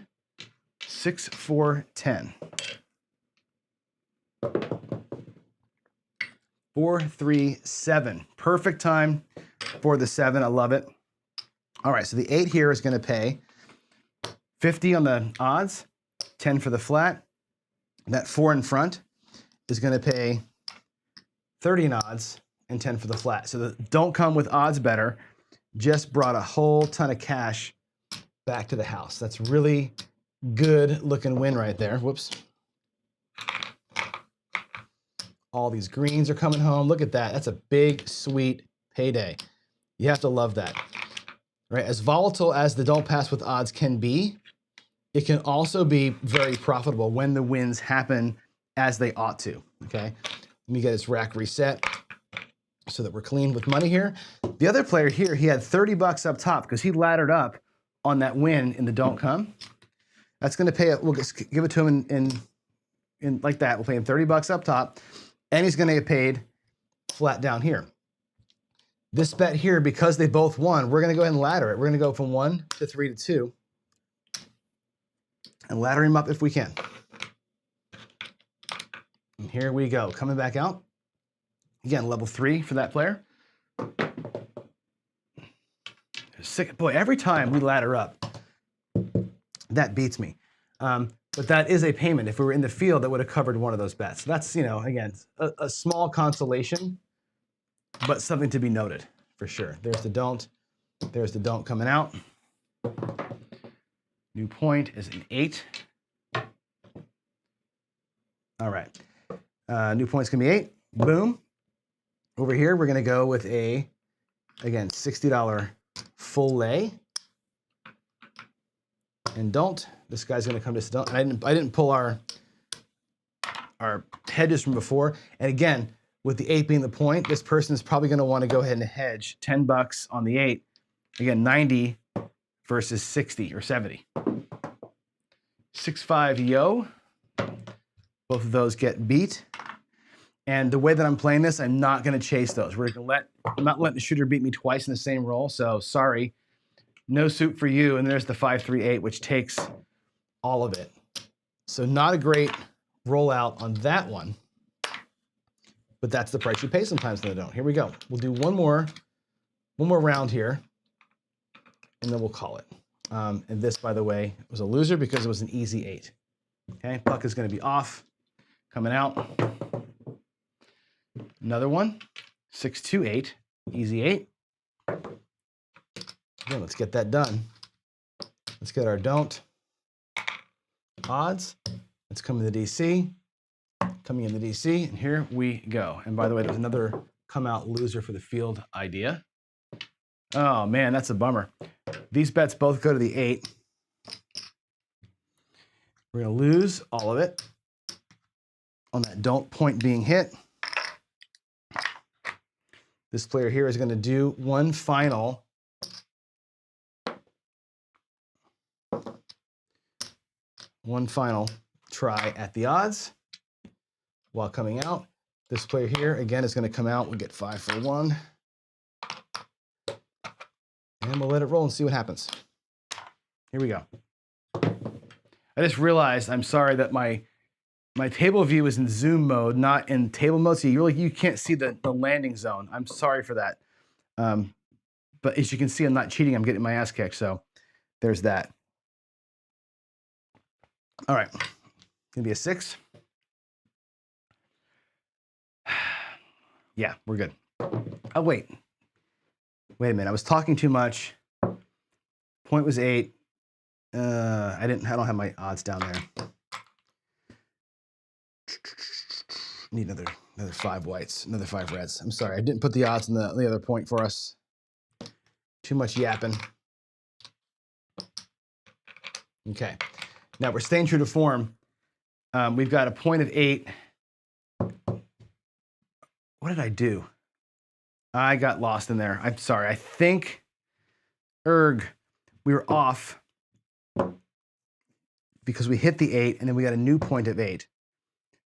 6-4-10. 4-3-7. Perfect time for the 7. I love it. All right, so the 8 here is going to pay 50 on the odds, 10 for the flat. That 4 in front is going to pay 30 in odds and 10 for the flat. So the don't come with odds better just brought a whole ton of cash back to the house. That's really good looking win right there. Whoops. All these greens are coming home. Look at that. That's a big, sweet payday. You have to love that. Right? As volatile as the don't pass with odds can be, it can also be very profitable when the wins happen as they ought to. Okay? Let me get this rack reset so that we're clean with money here. The other player here, he had $30 up top because he laddered up on that win in the don't come. That's going to pay it. We'll just give it to him in like that. We'll pay him $30 up top, and he's going to get paid flat down here. This bet here, because they both won, we're going to go ahead and ladder it. We're going to go from 1 to 3 to 2 and ladder him up if we can. And here we go. Coming back out. Again, level 3 for that player. Sick. Boy, every time we ladder up, that beats me. But that is a payment. If we were in the field, that would have covered one of those bets. So that's, again, a small consolation, but something to be noted for sure. There's the don't. There's the don't coming out. New point is an 8. All right. New point's going to be 8. Boom. Over here, we're going to go with a, again, $60 full lay. And don't. This guy's going to come to don't. I didn't pull our hedges from before. And again, with the 8 being the point, this person is probably going to want to go ahead and hedge $10 on the 8. Again, 90 versus 60 or 70. 6-5 yo. Both of those get beat. And the way that I'm playing this, I'm not going to chase those. I'm not letting the shooter beat me twice in the same roll. So sorry, no suit for you. And there's the 5-3-8, which takes all of it. So not a great rollout on that one. But that's the price you pay sometimes when they don't. Here we go. We'll do one more round here, and then we'll call it. And this, by the way, was a loser because it was an easy 8. Okay, puck is going to be off, coming out. Another one, 6-2-8, easy 8. Again, let's get that done. Let's get our don't odds. Let's come in the DC. Coming in the DC, and here we go. And by the way, there's another come out loser for the field idea. Oh man, that's a bummer. These bets both go to the 8. We're going to lose all of it on that don't point being hit. This player here is going to do one final try at the odds while coming out. This player here, again, is going to come out. We'll get 5 for 1. And we'll let it roll and see what happens. Here we go. I just realized, I'm sorry, that my table view is in zoom mode, not in table mode, so you can't see the landing zone. I'm sorry for that. But as you can see, I'm not cheating. I'm getting my ass kicked, so there's that. All right, gonna be a 6. Yeah, we're good. Oh, wait a minute. I was talking too much. Point was 8. I don't have my odds down there. Need another 5 whites, another 5 reds. I'm sorry, I didn't put the odds in the other point for us. Too much yapping. Okay, now we're staying true to form. We've got a point of 8. What did I do? I got lost in there. I'm sorry. I think, we were off because we hit the 8 and then we got a new point of 8,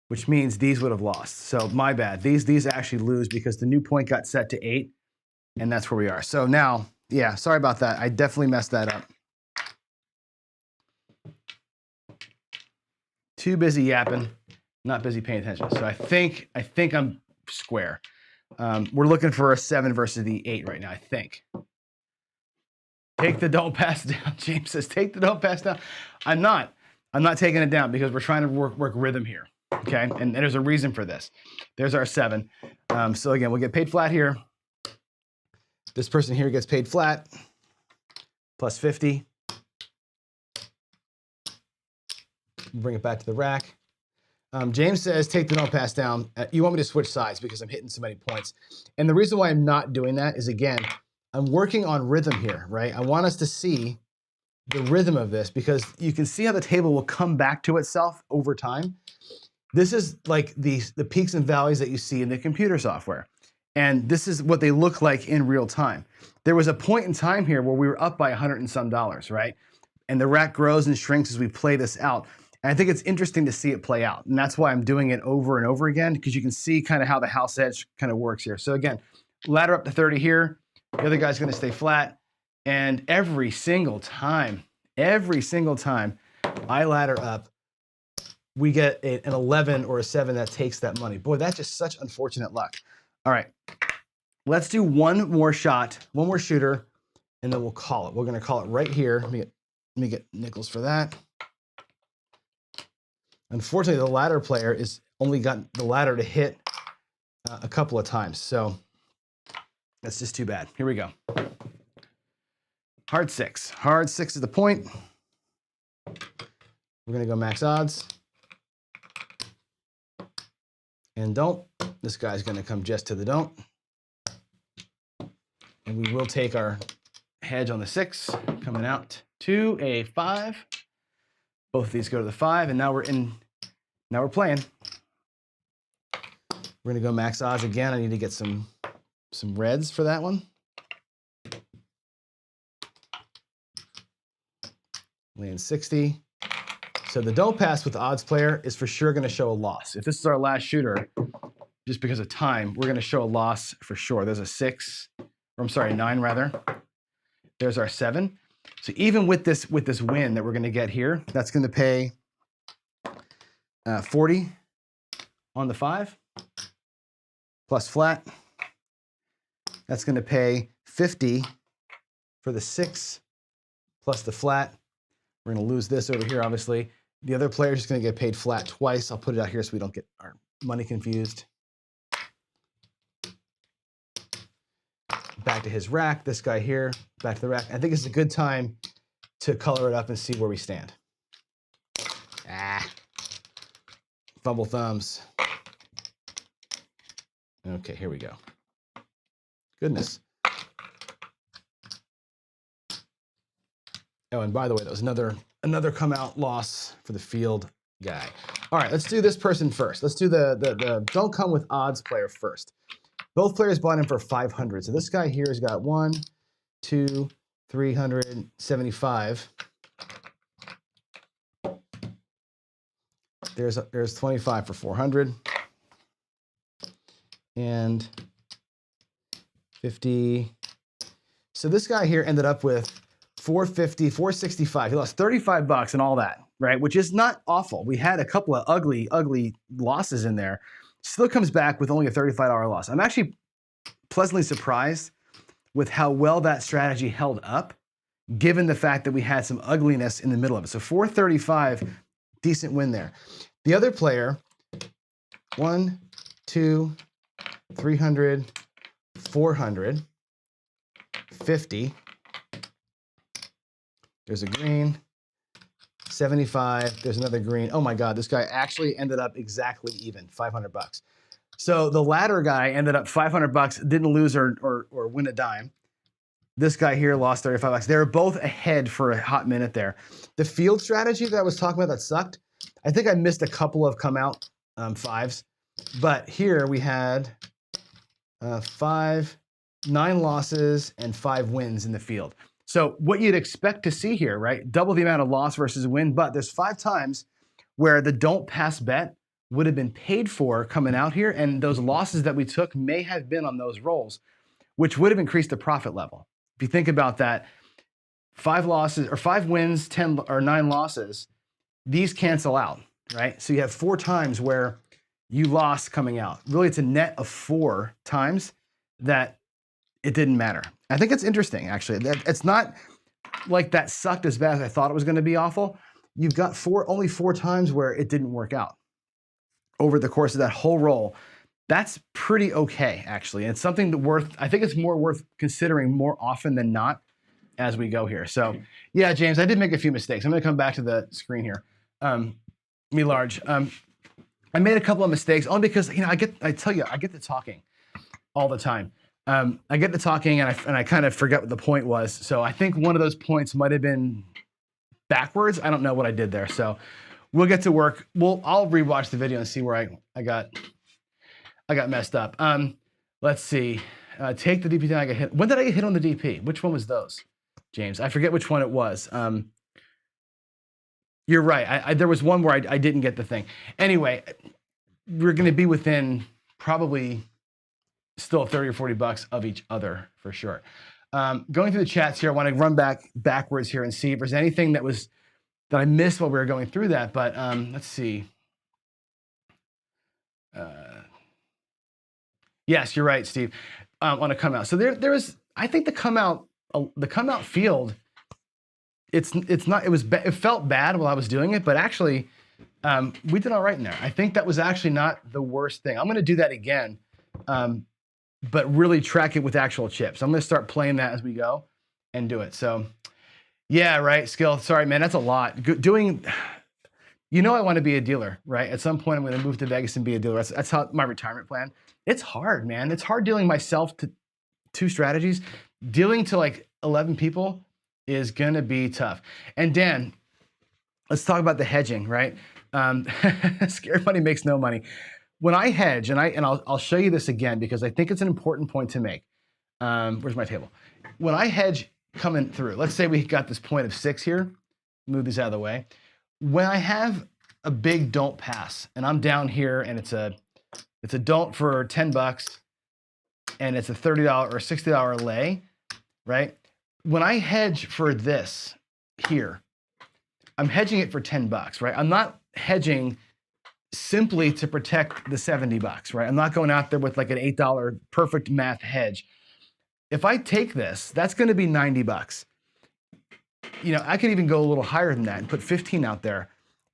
which means these would have lost. So my bad. These actually lose because the new point got set to 8, and that's where we are. So now, yeah, sorry about that. I definitely messed that up. Too busy yapping, not busy paying attention. So I think I'm square. We're looking for a 7 versus the 8 right now, I think. Take the don't pass down. James says, take the don't pass down. I'm not taking it down because we're trying to work rhythm here. Okay, and there's a reason for this. There's our 7. So again, we'll get paid flat here. This person here gets paid flat, plus 50. Bring it back to the rack. James says, take the don't pass down. You want me to switch sides because I'm hitting so many points. And the reason why I'm not doing that is, again, I'm working on rhythm here, right? I want us to see the rhythm of this because you can see how the table will come back to itself over time. This is like the peaks and valleys that you see in the computer software. And this is what they look like in real time. There was a point in time here where we were up by $100 and some, right? And the rack grows and shrinks as we play this out. And I think it's interesting to see it play out. And that's why I'm doing it over and over again, because you can see kind of how the house edge kind of works here. So again, ladder up to 30 here. The other guy's going to stay flat. And every single time I ladder up, we get an 11 or a 7 that takes that money. Boy, that's just such unfortunate luck. All right, let's do one more shot, one more shooter, and then we'll call it. We're going to call it right here. Let me get nickels for that. Unfortunately, the ladder player is only got the ladder to hit a couple of times, so that's just too bad. Here we go. Hard 6. Hard 6 is the point. We're going to go max odds. And don't. This guy's going to come just to the don't. And we will take our hedge on the 6, coming out to a 5. Both of these go to the 5, and now we're playing. We're gonna go max odds again. I need to get some reds for that one. Land 60. So the don't pass with the odds player is for sure gonna show a loss. If this is our last shooter, just because of time, we're gonna show a loss for sure. There's a 6, or I'm sorry, 9 rather. There's our 7. So even with this win that we're going to get here, that's going to pay 40 on the 5 plus flat. That's going to pay 50 for the 6 plus the flat. We're going to lose this over here, obviously. The other player is just going to get paid flat twice. I'll put it out here so we don't get our money confused. Back to his rack, this guy here, back to the rack. I think it's a good time to color it up and see where we stand. Fumble thumbs. Okay, here we go. Goodness. Oh, and by the way, that was another come out loss for the field guy. All right, let's do this person first. Let's do the don't come with odds player first. Both players bought in for 500. So this guy here has got 1, 2, 375. There's 25 for 400. And 50. So this guy here ended up with 450, 465. He lost 35 bucks and all that, right? Which is not awful. We had a couple of ugly losses in there. Still comes back with only a $35 loss. I'm actually pleasantly surprised with how well that strategy held up, given the fact that we had some ugliness in the middle of it. So 435, decent win there. The other player, 1, 2, 300, 400, 50. There's a green, 75. There's another green. Oh my God, this guy actually ended up exactly even, 500 bucks. So the latter guy ended up 500 bucks, didn't lose or win a dime. This guy here lost 35 bucks. They were both ahead for a hot minute there. The field strategy that I was talking about that sucked, I think I missed a couple of come out fives. But here we had 9 losses and 5 wins in the field. So what you'd expect to see here, right? Double the amount of loss versus win, but there's 5 times where the don't pass bet would have been paid for coming out here, and those losses that we took may have been on those rolls, which would have increased the profit level. If you think about that, 5 losses or 5 wins, 10 or 9 losses, these cancel out, right? So you have 4 times where you lost coming out. Really, it's a net of 4 times that it didn't matter. I think it's interesting, actually. It's not like that sucked as bad as I thought it was going to be awful. You've got only 4 times where it didn't work out over the course of that whole roll. That's pretty okay, actually. It's something that I think it's more worth considering more often than not as we go here. So yeah, James, I did make a few mistakes. I'm going to come back to the screen here. Me large. I made a couple of mistakes only because, I get to talking all the time. I get to talking and I kind of forget what the point was. So I think one of those points might have been backwards. I don't know what I did there. So we'll get to work. I'll rewatch the video and see where I got messed up. Let's see. Take the DP down. I got hit. When did I get hit on the DP? Which one was those, James? I forget which one it was. You're right. There was one where I didn't get the thing. Anyway, we're going to be within probably still 30 or 40 bucks of each other for sure. Going through the chats here, I want to run backwards here and see if there's anything that I missed while we were going through that. But let's see. Yes, you're right, Steve. On a come out. So there was, I think the come out field. It felt bad while I was doing it, but actually we did all right in there. I think that was actually not the worst thing. I'm going to do that again, but really track it with actual chips. I'm going to start playing that as we go and do it. So yeah, right, Skill. Sorry, man, that's a lot. I want to be a dealer, right? At some point, I'm going to move to Vegas and be a dealer. That's how my retirement plan. It's hard, man. It's hard dealing myself to 2 strategies. Dealing to like 11 people is going to be tough. And Dan, let's talk about the hedging, right? Scared money makes no money. When I hedge, and I'll show you this again because I think it's an important point to make. Where's my table? When I hedge coming through, let's say we got this point of 6 here. Move these out of the way. When I have a big don't pass, and I'm down here, and it's a don't for 10 bucks, and it's a $30 or $60 lay, right? When I hedge for this here, I'm hedging it for 10 bucks, right? I'm not hedging simply to protect the 70 bucks, right? I'm not going out there with like an $8 perfect math hedge. If I take this, that's going to be 90 bucks. I could even go a little higher than that and put 15 out there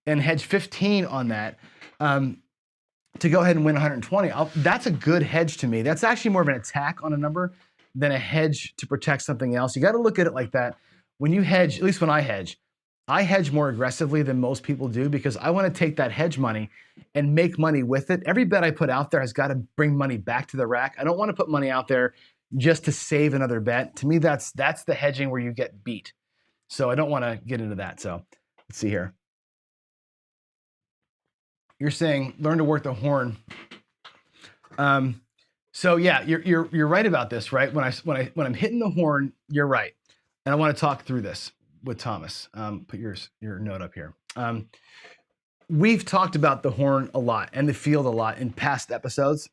and hedge 15 on that to go ahead and win 120. That's a good hedge to me. That's actually more of an attack on a number than a hedge to protect something else. You got to look at it like that. When you hedge, at least when I hedge more aggressively than most people do because I want to take that hedge money and make money with it. Every bet I put out there has got to bring money back to the rack. I don't want to put money out there just to save another bet. To me, that's the hedging where you get beat. So I don't want to get into that. So let's see here. You're saying learn to work the horn. So yeah, you're right about this, right? When I'm hitting the horn, you're right, and I want to talk through this with Thomas. Put your note up here. We've talked about the horn a lot and the field a lot in past episodes,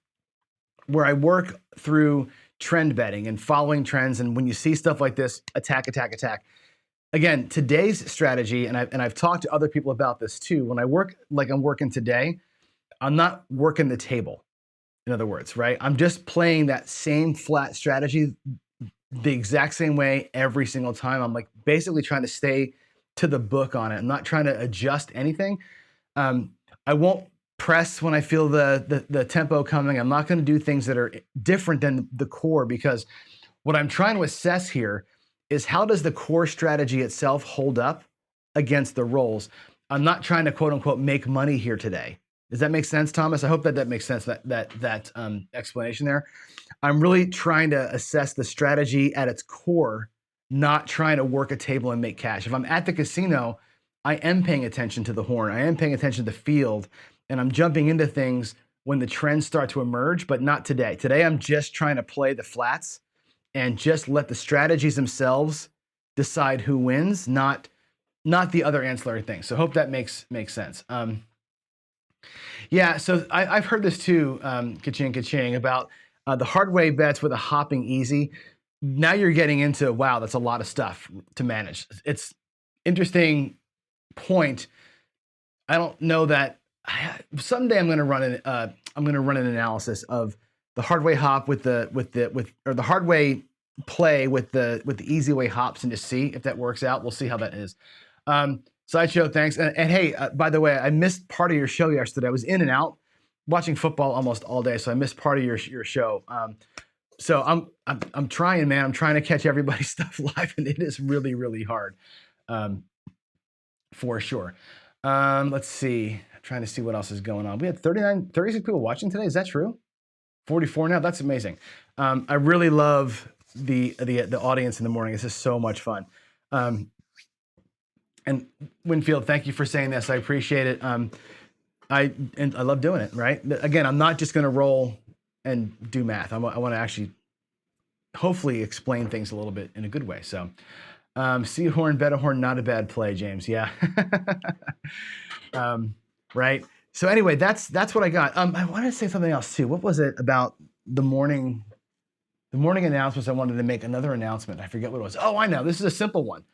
where I work through trend betting and following trends. And when you see stuff like this, attack, attack, attack. Again, today's strategy, and I've talked to other people about this too. When I work like I'm working today, I'm not working the table. In other words, right? I'm just playing that same flat strategy the exact same way every single time. I'm like basically trying to stay to the book on it. I'm not trying to adjust anything. I won't press when I feel the tempo coming. I'm not going to do things that are different than the core, because what I'm trying to assess here is how does the core strategy itself hold up against the rolls. I'm not trying to quote unquote make money here today. Does that make sense, Thomas? I hope that makes sense, that explanation there. I'm really trying to assess the strategy at its core, not trying to work a table and make cash. If I'm at the casino, I am paying attention to the horn. I am paying attention to the field, and I'm jumping into things when the trends start to emerge, but not today. Today, I'm just trying to play the flats and just let the strategies themselves decide who wins, not the other ancillary things. So hope that makes sense. Yeah, so I've heard this too, ka-ching, about the hard way bets with a hopping easy. Now you're getting into, wow, that's a lot of stuff to manage. It's interesting point. I don't know that someday I'm going to run an analysis of the hard way hop or the hard way play with the easy way hops, and just see if that works out. We'll see how that is. Sideshow, thanks. And hey, by the way, I missed part of your show yesterday. I was in and out watching football almost all day, so I missed part of your show. So I'm trying, man. I'm trying to catch everybody's stuff live, and it is really, really hard, for sure. Let's see. I'm trying to see what else is going on. We had 36 people watching today. Is that true? 44 now. That's amazing. I really love the audience in the morning. This is so much fun. And Winfield, thank you for saying this. I appreciate it. I love doing it, right? Again, I'm not just going to roll and do math. I want to actually hopefully explain things a little bit in a good way. So see a horn, bet a horn, not a bad play, James. Yeah. Right. So anyway, that's what I got. I wanted to say something else too. What was it about the morning announcements? I wanted to make another announcement. I forget what it was. Oh, I know. This is a simple one.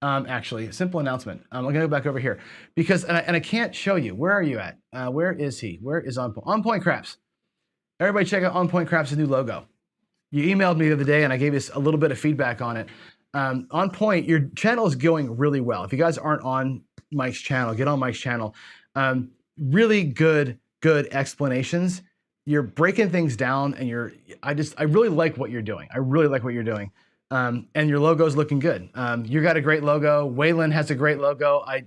Actually, a simple announcement. I'm gonna go back over here because, and I can't show you. Where are you at? Where is he? Where is On Point Craps? Everybody check out On Point Craps' new logo. You emailed me the other day and I gave you a little bit of feedback on it. On Point, your channel is going really well. If you guys aren't on Mike's channel, get on Mike's channel. Really good explanations. You're breaking things down, and I really like what you're doing. I really like what you're doing. And your logo's looking good. You got a great logo. Waylon has a great logo. I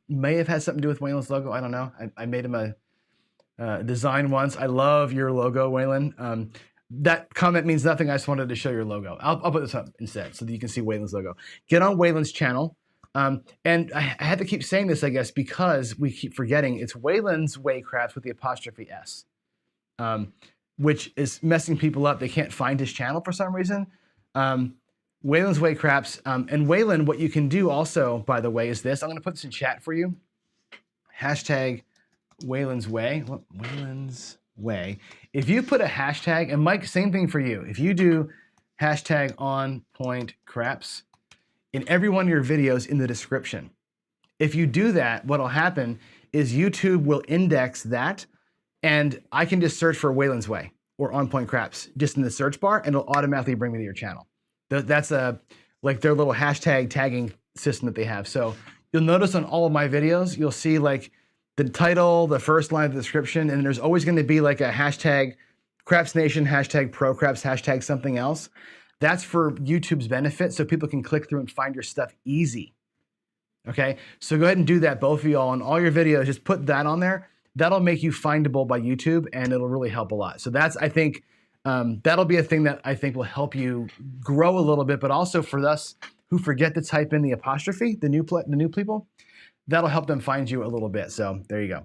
may have had something to do with Waylon's logo. I don't know. I made him a design once. I love your logo, Waylon. That comment means nothing. I just wanted to show your logo. I'll put this up instead so that you can see Waylon's logo. Get on Waylon's channel. And I had to keep saying this, I guess, because we keep forgetting it's Waylon's Waycraft with the apostrophe S, which is messing people up. They can't find his channel for some reason. Waylon's Waycrafts. And Waylon, what you can do also, by the way, is this. I'm going to put this in chat for you. Hashtag Waylon's Way. What? Waylon's Way. If you put a hashtag, and Mike, same thing for you. If you do hashtag On Point Craps in every one of your videos in the description, if you do that, what'll happen is YouTube will index that, and I can just search for Waylon's Way or On Point Craps just in the search bar, and it'll automatically bring me to your channel. That's like their little hashtag tagging system that they have. So you'll notice on all of my videos, you'll see like the title, the first line of the description, and there's always going to be like a hashtag Craps Nation, hashtag Pro Craps, hashtag something else. That's for YouTube's benefit, so people can click through and find your stuff easy. Okay, so go ahead and do that, both of y'all, on all your videos. Just put that on there. That'll make you findable by YouTube, and it'll really help a lot. So that's, I think, that'll be a thing that I think will help you grow a little bit, but also for us who forget to type in the apostrophe, the new people, that'll help them find you a little bit. So there you go.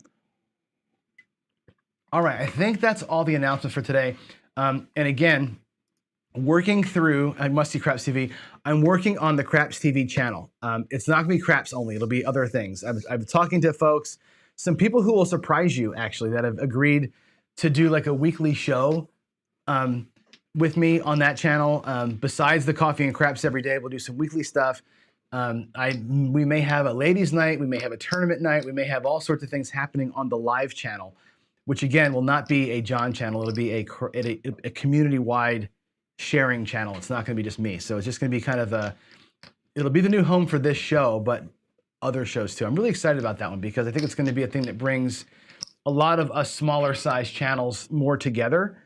All right, I think that's all the announcements for today. And again, working through Musty Craps TV, I'm working on the Craps TV channel. It's not gonna be Craps only, it'll be other things. I've been talking to folks, some people who will surprise you actually, that have agreed to do like a weekly show with me on that channel. Besides the Coffee and Craps every day, we'll do some weekly stuff. We may have a ladies' night, we may have a tournament night, we may have all sorts of things happening on the live channel, which again will not be a John channel, it'll be a community-wide sharing channel. It's not gonna be just me. So it's just gonna be kind of it'll be the new home for this show, but other shows too. I'm really excited about that one because I think it's gonna be a thing that brings a lot of us smaller size channels more together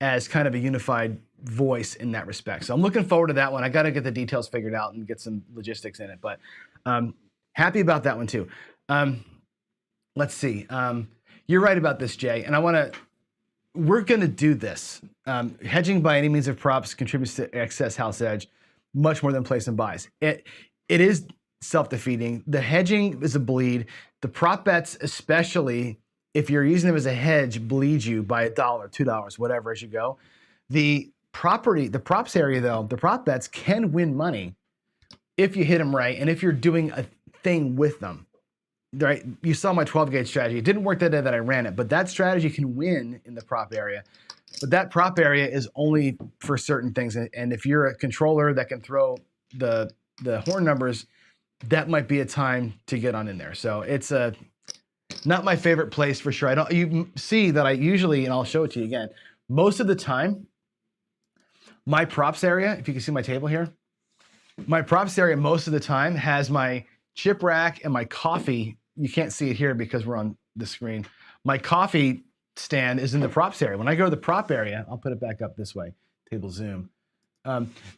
as kind of a unified voice in that respect. So I'm looking forward to that one. I got to get the details figured out and get some logistics in it, but happy about that one too. Let's see. You're right about this, Jay, and we're going to do this. Hedging by any means of props contributes to excess house edge much more than place and buys. It is self-defeating. The hedging is a bleed. The prop bets, especially if you're using them as a hedge, bleed you by $1, $2, whatever as you go. The props area though, the prop bets can win money if you hit them right and if you're doing a thing with them. Right? You saw my 12 gauge strategy. It didn't work that day that I ran it, but that strategy can win in the prop area. But that prop area is only for certain things. And if you're a controller that can throw the horn numbers, that might be a time to get on in there. So it's not my favorite place for sure. You see that I usually, and I'll show it to you again, most of the time, my props area, if you can see my table here, my props area most of the time has my chip rack and my coffee. You can't see it here because we're on the screen. My coffee stand is in the props area. When I go to the prop area, I'll put it back up this way, table zoom.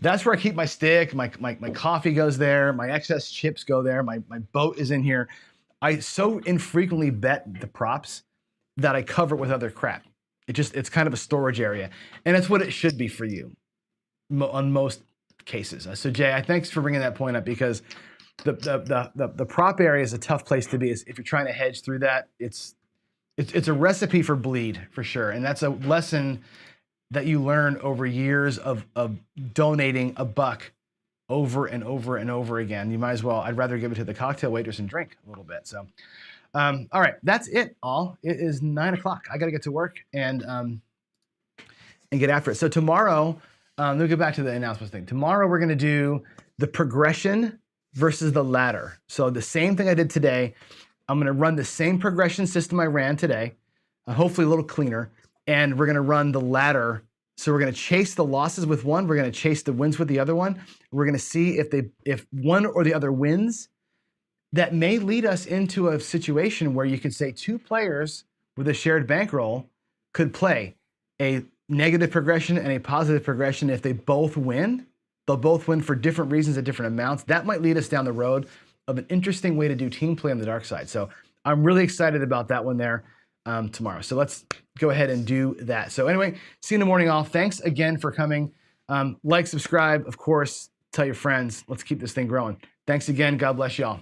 That's where I keep my stick, my coffee goes there, my excess chips go there, my boat is in here. I so infrequently bet the props that I cover it with other crap. It's kind of a storage area. And it's what it should be for you on most cases. So Jay, thanks for bringing that point up because the prop area is a tough place to be. If you're trying to hedge through that, it's a recipe for bleed for sure. And that's a lesson that you learn over years of donating $1 over and over and over again. You might as well, I'd rather give it to the cocktail waitress and drink a little bit. So, all right, that's it all. It is 9 o'clock. I got to get to work and get after it. So tomorrow, let me go back to the announcements thing. Tomorrow we're going to do the progression versus the ladder. So the same thing I did today, I'm going to run the same progression system I ran today, hopefully a little cleaner, and we're going to run the ladder. So we're going to chase the losses with one. We're going to chase the wins with the other one. We're going to see if one or the other wins. That may lead us into a situation where you could say two players with a shared bankroll could play a negative progression and a positive progression. If they both win, they'll both win for different reasons at different amounts. That might lead us down the road of an interesting way to do team play on the dark side. So I'm really excited about that one there tomorrow. So let's go ahead and do that. So anyway, see you in the morning all. Thanks again for coming. Like, subscribe, of course, tell your friends. Let's keep this thing growing. Thanks again. God bless y'all.